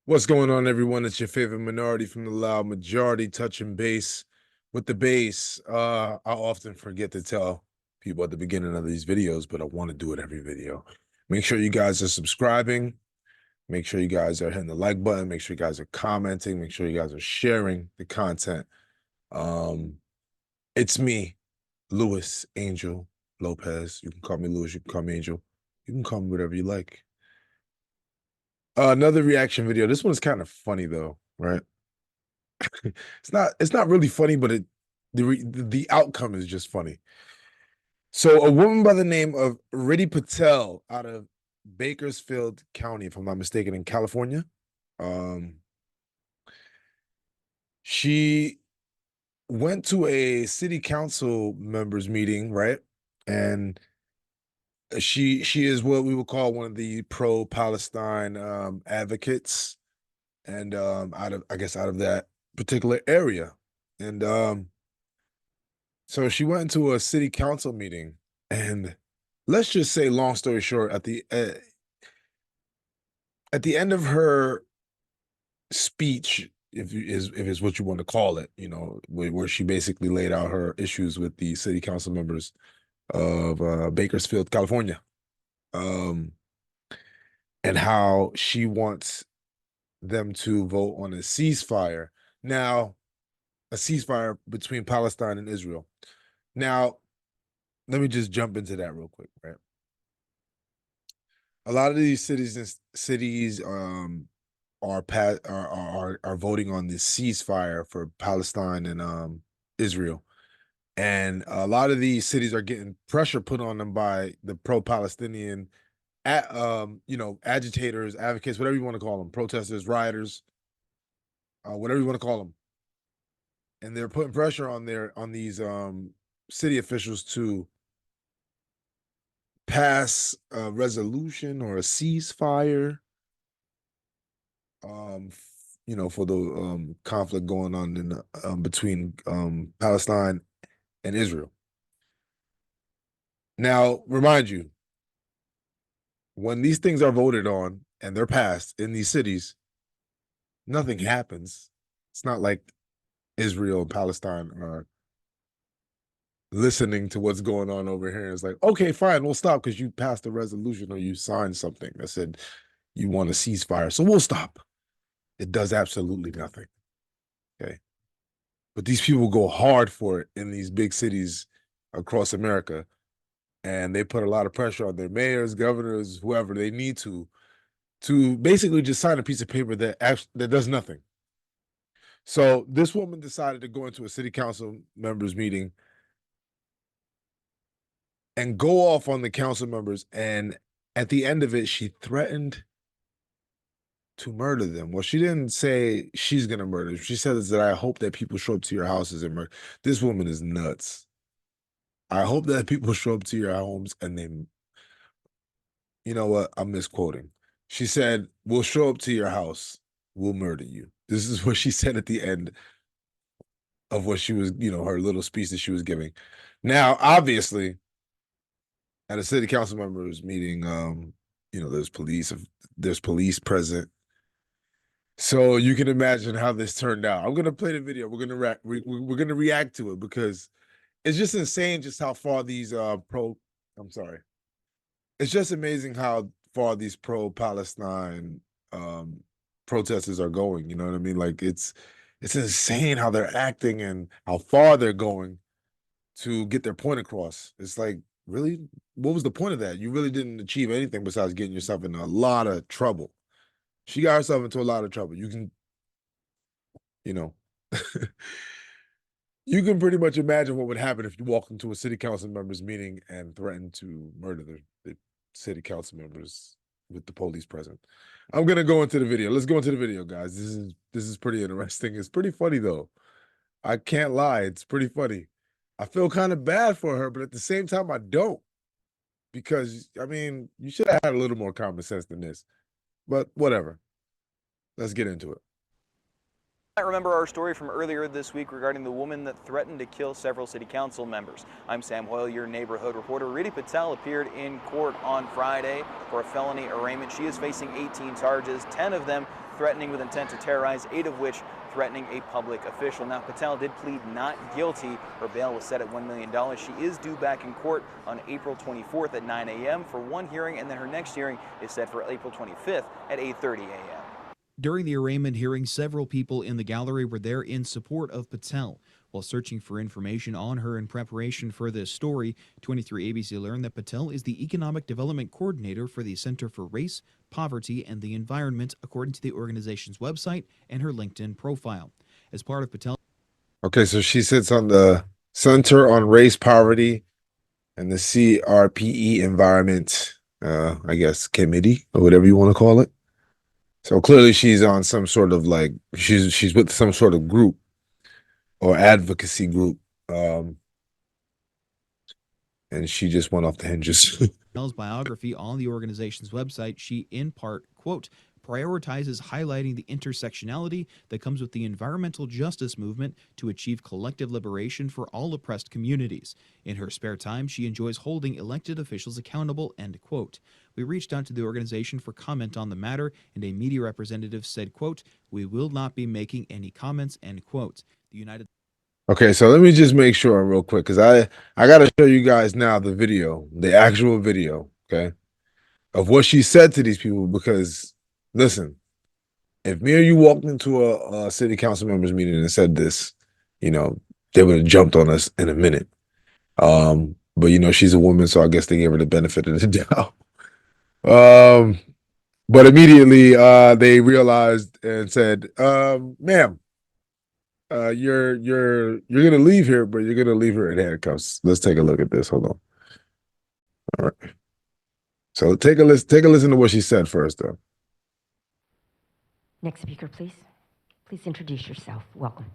What's going on, everyone? It's your favorite minority from the loud majority, touching base with the bass. I often forget to tell people at the beginning of these videos, but I want to do it every video. Make sure you guys are subscribing. Make sure you guys are hitting the like button. Make sure you guys are commenting. Make sure you guys are sharing the content. Um, it's me, Louis Angel Lopez. You can call me Louis. You can call me Angel. You can call me whatever you like. Another reaction video. This one's kind of funny though, right? It's not really funny, but the outcome is just funny. So a woman by the name of Riddhi Patel out of Bakersfield County, if I'm not mistaken, in California. Um, she went to a city council members meeting, right? And she is what we would call one of the pro-Palestine advocates, and out of that particular area. And so she went into a city council meeting, and let's just say, long story short, at the end of her speech, if it's what you want to call it, where she basically laid out her issues with the city council members of Bakersfield, California, um, and how she wants them to vote on a ceasefire. Now, a ceasefire between Palestine and Israel. Now, let me just jump into that real quick, right? A lot of these cities are voting on this ceasefire for Palestine and Israel. And a lot of these cities are getting pressure put on them by the pro-Palestinian agitators, advocates, whatever you want to call them, protesters, rioters, whatever you want to call them. And they're putting pressure on these city officials to pass a resolution or a ceasefire, for the conflict going on in between Palestine and Israel. Now, remind you, when these things are voted on and they're passed in these cities, nothing happens. It's not like Israel and Palestine are listening to what's going on over here. It's like, okay, fine, we'll stop because you passed a resolution or you signed something that said you want a ceasefire, so we'll stop. It does absolutely nothing. Okay. But these people go hard for it in these big cities across America. And they put a lot of pressure on their mayors, governors, whoever they need to basically just sign a piece of paper that does nothing. So this woman decided to go into a city council members meeting and go off on the council members. And at the end of it, she threatened to murder them. Well, she didn't say she's going to murder them. She says that I hope that people show up to your houses and murder. This woman is nuts. I hope that people show up to your homes and you know what? I'm misquoting. She said, we'll show up to your house. We'll murder you. This is what she said at the end of what she was, her little speech that she was giving. Now, obviously, at a city council members meeting, there's police present. So you can imagine how this turned out. I'm gonna play the video. We're gonna react to it because it's just insane just how far these I'm sorry. It's just amazing how far these pro-Palestine protesters are going. You know what I mean? Like it's insane how they're acting and how far they're going to get their point across. It's like, really, what was the point of that? You really didn't achieve anything besides getting yourself in a lot of trouble. She got herself into a lot of trouble. You can, you know, you can pretty much imagine what would happen if you walked into a city council members meeting and threatened to murder the city council members with the police present. I'm gonna go into the video. Let's go into the video, guys. This is pretty interesting. It's pretty funny though. I can't lie. It's pretty funny. I feel kind of bad for her, but at the same time, I don't. Because I mean, you should have had a little more common sense than this. But whatever. Let's get into it. I remember our story from earlier this week regarding the woman that threatened to kill several city council members. I'm Sam Hoyle, your neighborhood reporter. Riddhi Patel appeared in court on Friday for a felony arraignment. She is facing 18 charges, 10 of them threatening with intent to terrorize, 8 of which threatening a public official. Now, Patel did plead not guilty. Her bail was set at $1 million. She is due back in court on April 24th at 9 a.m. for one hearing, and then her next hearing is set for April 25th at 8:30 a.m. During the arraignment hearing, several people in the gallery were there in support of Patel. While searching for information on her in preparation for this story, 23 ABC learned that Patel is the Economic Development Coordinator for the Center for Race, Poverty, and the Environment, according to the organization's website and her LinkedIn profile. As part of Patel. Okay, so she sits on the Center on Race, Poverty, and the CRPE Environment, I guess, committee or whatever you want to call it. So clearly she's on some sort of like she's with some sort of group or advocacy group. And she just went off the hinges. Patel's biography on the organization's website, she in part, quote, prioritizes highlighting the intersectionality that comes with the environmental justice movement to achieve collective liberation for all oppressed communities. In her spare time, she enjoys holding elected officials accountable, end quote. We reached out to the organization for comment on the matter, and a media representative said, quote, we will not be making any comments, end quote. The United Okay, so let me just make sure real quick because I got to show you guys now the video, the actual video, okay, of what she said to these people. Because listen, if me or you walked into a city council members meeting and said this, you know, they would have jumped on us in a minute. But you know, she's a woman, so I guess they gave her the benefit of the doubt. But immediately they realized and said, ma'am, you're gonna leave here, but you're gonna leave her in handcuffs. Let's take a look at this. Hold on. All right. So take a listen to what she said first, though. Next speaker, please. Please introduce yourself. Welcome.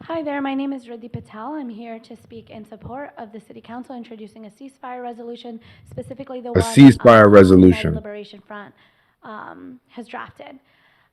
Hi there, my name is Riddhi Patel. I'm here to speak in support of the City Council introducing a ceasefire resolution, specifically the A one ceasefire the United resolution. Liberation Front has drafted.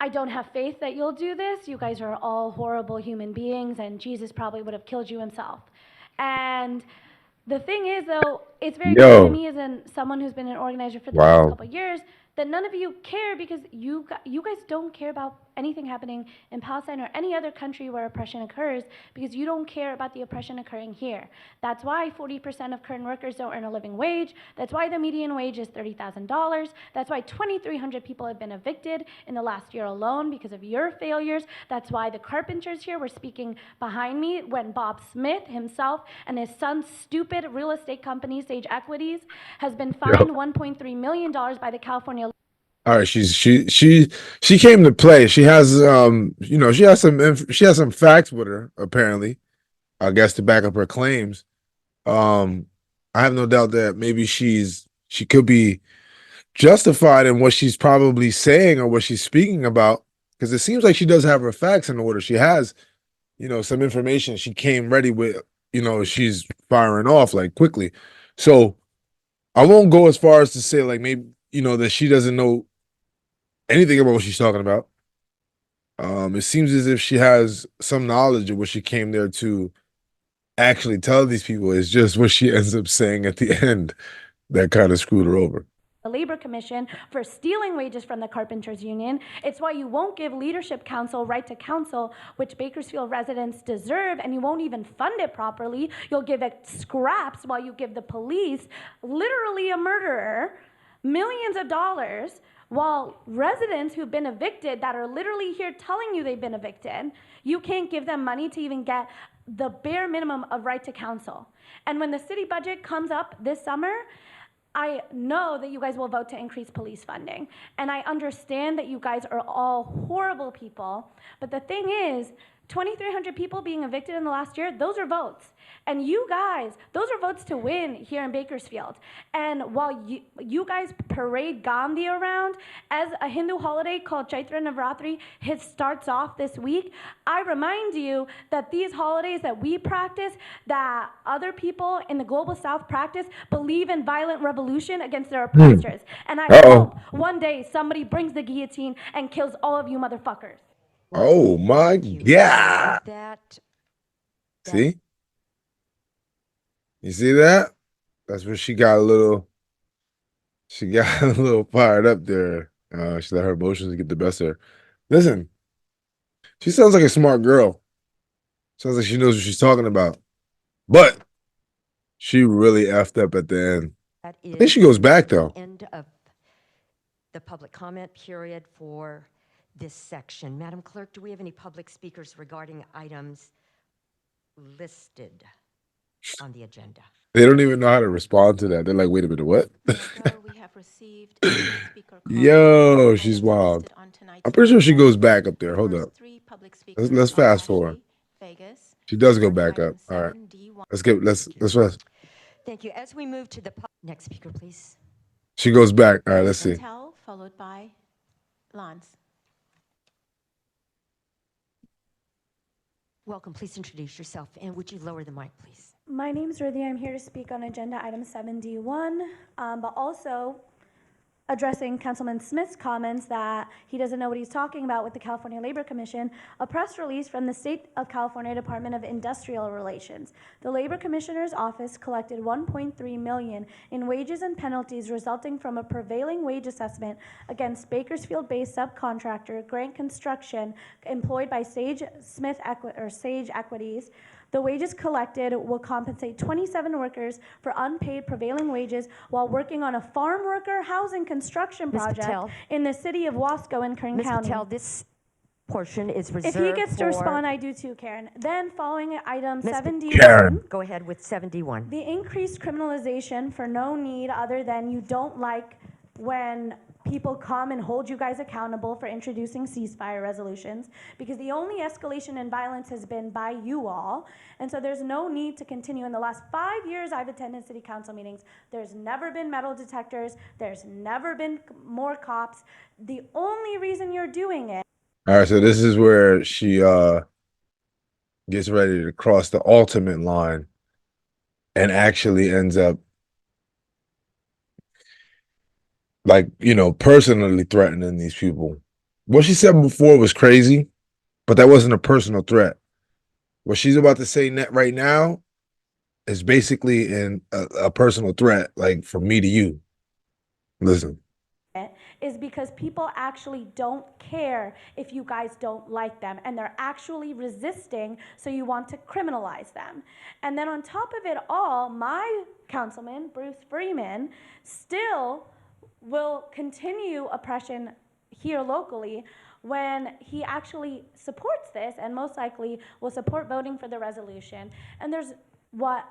I don't have faith that you'll do this. You guys are all horrible human beings, and Jesus probably would have killed you himself. And the thing is, though, it's very clear to me as someone who's been an organizer for the past couple of years that none of you care because you guys don't care about anything happening in Palestine or any other country where oppression occurs because you don't care about the oppression occurring here. That's why 40% of current workers don't earn a living wage. That's why the median wage is $30,000. That's why 2,300 people have been evicted in the last year alone because of your failures. That's why the carpenters here were speaking behind me when Bob Smith himself and his son's stupid real estate company, Sage Equities, has been fined $1.3 million by the California. All right, she came to play. She has you know, she has some facts with her apparently, I guess, to back up her claims. I have no doubt that maybe she could be justified in what she's probably saying or what she's speaking about because it seems like she does have her facts in order. She has, you know, some information she came ready with, you know, she's firing off like quickly. So I won't go as far as to say like maybe, you know, that she doesn't know anything about what she's talking about. It seems as if she has some knowledge of what she came there to actually tell these people. It's just what she ends up saying at the end that kind of screwed her over. The Labor Commission for stealing wages from the Carpenters Union. It's why you won't give Leadership Council right to counsel, which Bakersfield residents deserve, and you won't even fund it properly. You'll give it scraps while you give the police, literally a murderer, millions of dollars, while residents who've been evicted that are literally here telling you they've been evicted, you can't give them money to even get the bare minimum of right to counsel. And when the city budget comes up this summer, I know that you guys will vote to increase police funding. And I understand that you guys are all horrible people. But the thing is, 2,300 people being evicted in the last year, those are votes. And you guys, those are votes to win here in Bakersfield. And while you guys parade Gandhi around as a Hindu holiday called Chaitra Navratri starts off this week, I remind you that these holidays that we practice, that other people in the global south practice, believe in violent revolution against their oppressors. And I hope one day somebody brings the guillotine and kills all of you motherfuckers. Oh my Thank you. God. With that, See? You see that? That's where she got a little fired up there. She let her emotions get the best of her. Listen, she sounds like a smart girl. Sounds like she knows what she's talking about. But she really effed up at the end. that I think she goes back though. end of the public comment period for this section. Madam Clerk, do we have any public speakers regarding items listed on the agenda? They don't even know how to respond to that. They're like, wait a minute, what? Although we have received a speaker card Yo, for she's items wild. listed on tonight's I'm pretty sure she agenda. goes back up there. The Hold first up. three public Let's speakers fast are forward. Ashley Vegas She does go regarding back up. item All right. 7D1. Let's fast. Thank you. As we move to the next speaker, please. She goes back. All right, let's see. Patel, followed by Lance. Welcome. Please introduce yourself, and would you lower the mic, please? My name's Riddhi. I'm here to speak on agenda item 7D1, but also addressing Councilman Smith's comments that he doesn't know what he's talking about with the California Labor Commission. A press release from the State of California Department of Industrial Relations. The Labor Commissioner's office collected $1.3 million in wages and penalties resulting from a prevailing wage assessment against Bakersfield-based subcontractor Grant Construction employed by Sage Equities. The wages collected will compensate 27 workers for unpaid prevailing wages while working on a farm worker housing construction Ms. project Patel. in the city of Wasco in Kern Ms. County. Patel, this portion is reserved If he gets to for- respond, I do too, Karen. Then following item Ms. 71. Karen. Go ahead with 71. The increased criminalization for no need other than you don't like when people come and hold you guys accountable for introducing ceasefire resolutions, because the only escalation in violence has been by you all, and so there's no need to continue. In the last 5 years I've attended city council meetings, there's never been metal detectors, there's never been more cops. The only reason you're doing it. All right, so this is where she gets ready to cross the ultimate line and actually ends up personally threatening these people. What she said before was crazy, but that wasn't a personal threat. What she's about to say right now is basically a personal threat, like from me to you. Listen. Is because people actually don't care if you guys don't like them, and they're actually resisting, so you want to criminalize them. And then on top of it all, my councilman, Bruce Freeman, still will continue oppression here locally when he actually supports this and most likely will support voting for the resolution. And there's what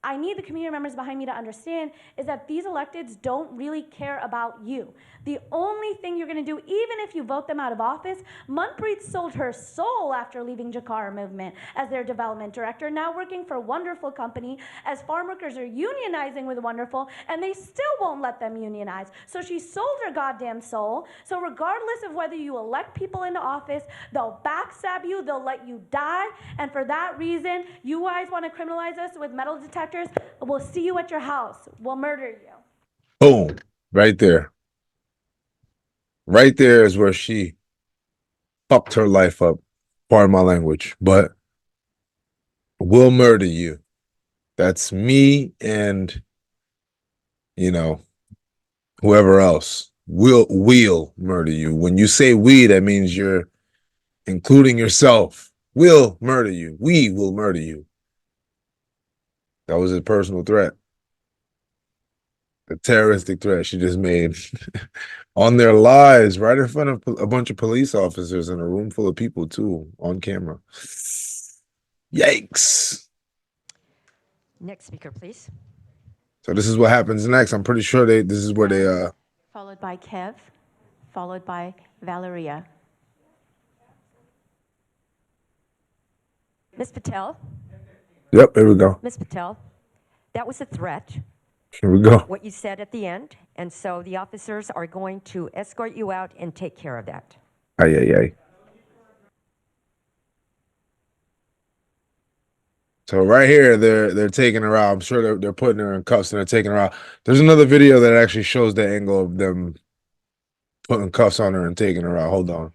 I need the community members behind me to understand is that these electeds don't really care about you. The only thing you're going to do, even if you vote them out of office, Manpreet sold her soul after leaving Jakar Movement as their development director, now working for a wonderful company as farm workers are unionizing with Wonderful, and they still won't let them unionize. So she sold her goddamn soul. So regardless of whether you elect people into office, they'll backstab you, they'll let you die, and for that reason, you guys want to criminalize us with metal detectors? We'll see you at your house. We'll murder you. Boom. Right there. Right there is where she fucked her life up. Pardon my language. But we'll murder you. That's me and, whoever else. We'll murder you. When you say we, that means you're including yourself. We'll murder you. We will murder you. That was a personal threat. A terroristic threat she just made on their lives, right in front of a bunch of police officers in a room full of people too, on camera. Yikes. Next speaker, please. So this is what happens next. I'm pretty sure this is where they Followed by Kev, followed by Valeria. Ms. Patel. Yep, here we go. Ms. Patel, that was a threat, Here we go. what you said at the end, and so the officers are going to escort you out and take care of that. Ay, ay, ay. So right here, they're taking her out. I'm sure they're putting her in cuffs and they're taking her out. There's another video that actually shows the angle of them putting cuffs on her and taking her out. Hold on.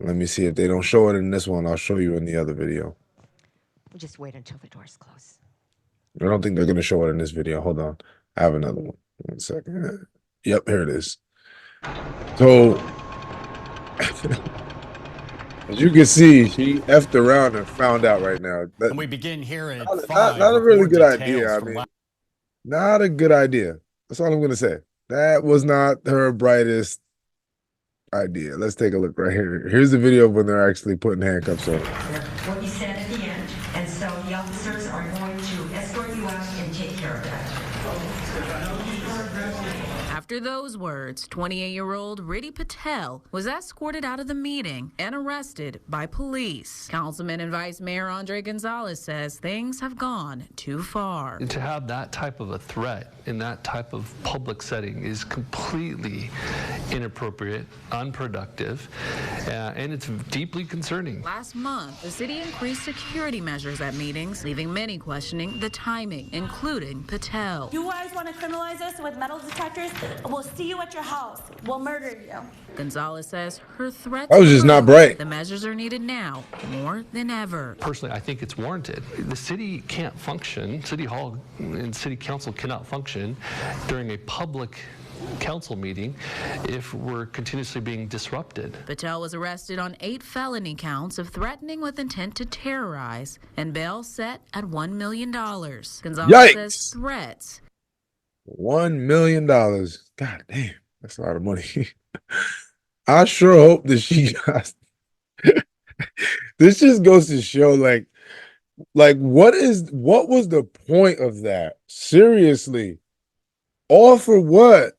Let me see if they don't show it in this one. I'll show you in the other video. We'll just wait until the doors close. I don't think they're going to show it in this video. Hold on. I have another one. 1 second. Yep, here it is. So, as you can see, she effed around and found out right now. And we begin here at Not a really good idea. I mean, not a good idea. That's all I'm going to say. That was not her brightest idea. Let's take a look right here. Here's the video of when they're actually putting handcuffs on. What you said at the end, and so the officers are going to escort you out and take care of that. After those words, 28-year-old Riddhi Patel was escorted out of the meeting and arrested by police. Councilman and Vice Mayor Andre Gonzalez says things have gone too far. To have that type of a threat in that type of public setting is completely inappropriate, unproductive, and it's deeply concerning. Last month, the city increased security measures at meetings, leaving many questioning the timing, including Patel. You guys want to criminalize us with metal detectors? We'll see you at your house. We'll murder you. Gonzalez says her threats That was just not bright. The measures are needed now more than ever. Personally, I think it's warranted. The city can't function, City Hall and City Council cannot function during a public council meeting if we're continuously being disrupted. Patel was arrested on 8 felony counts of threatening with intent to terrorize, and bail set at $1 million. Gonzalez Yikes. says threats. $1 million. God damn, that's a lot of money. I sure hope that she got. This just goes to show, like what was the point of that? Seriously, all for what?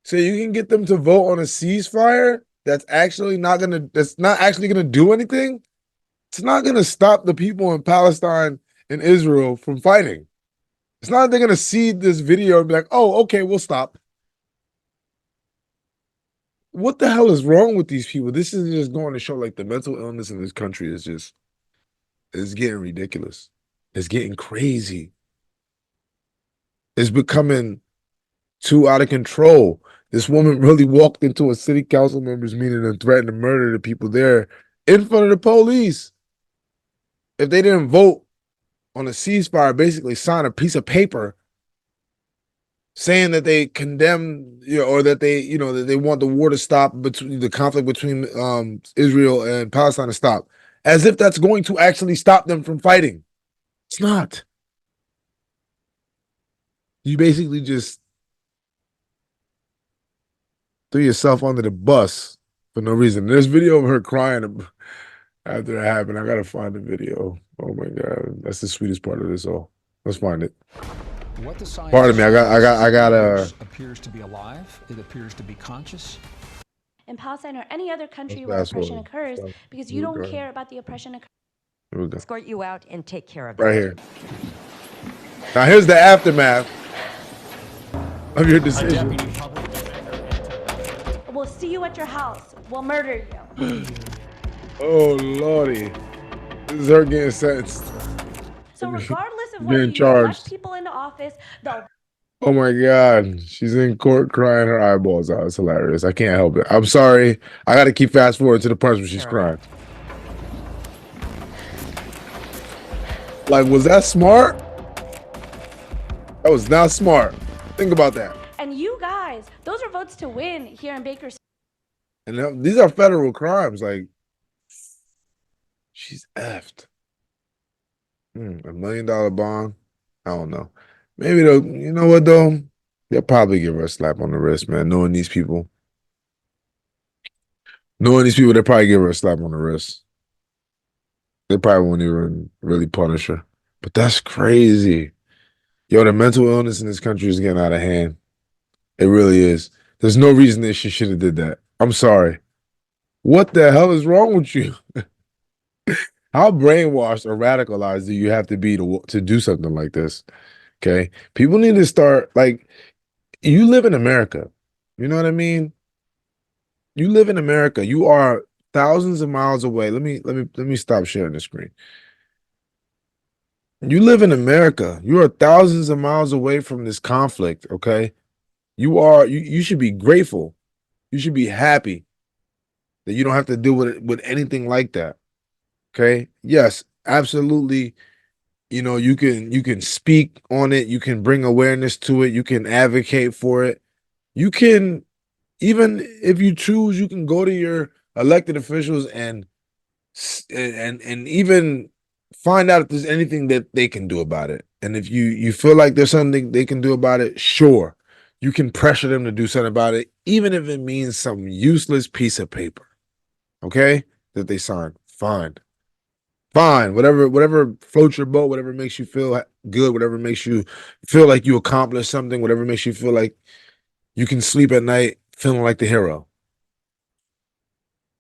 So you can get them to vote on a ceasefire that's not actually gonna do anything. It's not gonna stop the people in Palestine and Israel from fighting. It's not that they're gonna see this video and be like, "Oh, okay, we'll stop." What the hell is wrong with these people? This is just going to show, like, the mental illness in this country is getting ridiculous. It's getting crazy. It's becoming too out of control. This woman really walked into a city council members meeting and threatened to murder the people there in front of the police. If they didn't vote on a ceasefire, basically sign a piece of paper saying that they condemn, or that they, that they want the war to stop, between the conflict between Israel and Palestine to stop, as if that's going to actually stop them from fighting. It's not. You basically just threw yourself under the bus for no reason. There's video of her crying after it happened. I gotta find the video. Oh my God, that's the sweetest part of this all. Let's find it. What the Pardon me, I got appears to be alive. It appears to be conscious. In Palestine or any other country Let's where fast oppression forward. occurs, because you Here we don't go. care about the oppression occurring. Here we go. Escort you out and take care of it. Right here. Now here's the aftermath of your decision. We'll see you at your house. We'll murder you. Oh Lordy. This is her getting sentenced. So regardless of Being whether you charged. elect people into office, they'll Oh my God. She's in court crying her eyeballs out. It's hilarious. I can't help it. I'm sorry. I gotta keep fast forward to the parts where she's crying. Like, was that smart? That was not smart. Think about that. and you guys, those are votes to win here in Bakersfield. And these are federal crimes. Like, she's effed. $1 million bond. I don't know. Maybe they'll, you know what though? They'll probably give her a slap on the wrist, man. Knowing these people, they'll probably give her a slap on the wrist. They probably won't even really punish her. But that's crazy. Yo, the mental illness in this country is getting out of hand. It really is. There's no reason that she should have did that. I'm sorry. What the hell is wrong with you? How brainwashed or radicalized do you have to be to do something like this? Okay? People need to start, like, you live in America. You know what I mean? You live in America. You are thousands of miles away. Let me stop sharing the screen. You live in America. You are thousands of miles away from this conflict, okay? You should be grateful. You should be happy that you don't have to deal with anything like that. Okay. Yes, absolutely. You can speak on it, you can bring awareness to it, you can advocate for it. You can, even if you choose, you can go to your elected officials and even find out if there's anything that they can do about it. And if you feel like there's something they can do about it, sure, you can pressure them to do something about it, even if it means some useless piece of paper, okay, that they sign. Fine, whatever floats your boat, whatever makes you feel good, whatever makes you feel like you accomplished something, whatever makes you feel like you can sleep at night feeling like the hero.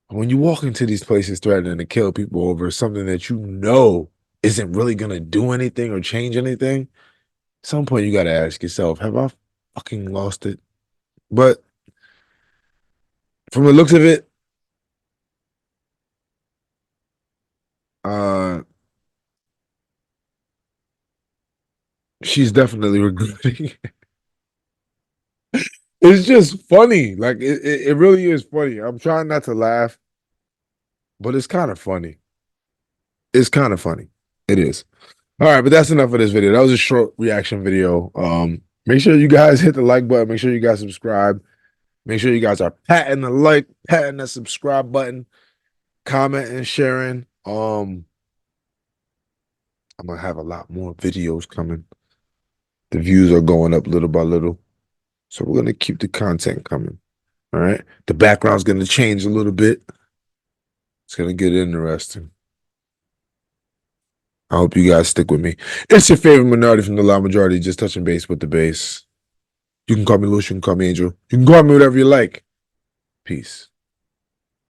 When you walk into these places threatening to kill people over something that you know isn't really going to do anything or change anything, at some point you got to ask yourself, have I fucking lost it? But from the looks of it, she's definitely regretting it. It's just funny. Like it really is funny. I'm trying not to laugh, but it's kind of funny. It's kind of funny. It is. All right, but that's enough of this video. That was a short reaction video. Make sure you guys hit the like button. Make sure you guys subscribe. Make sure you guys are patting the like, patting the subscribe button, comment and sharing. I'm gonna have a lot more videos coming. The views are going up little by little. So we're gonna keep the content coming. All right. The background's gonna change a little bit. It's gonna get interesting. I hope you guys stick with me. It's your favorite minority from the loud majority, just touching base with the base. You can call me Lucian, you can call me Angel. You can call me whatever you like. Peace.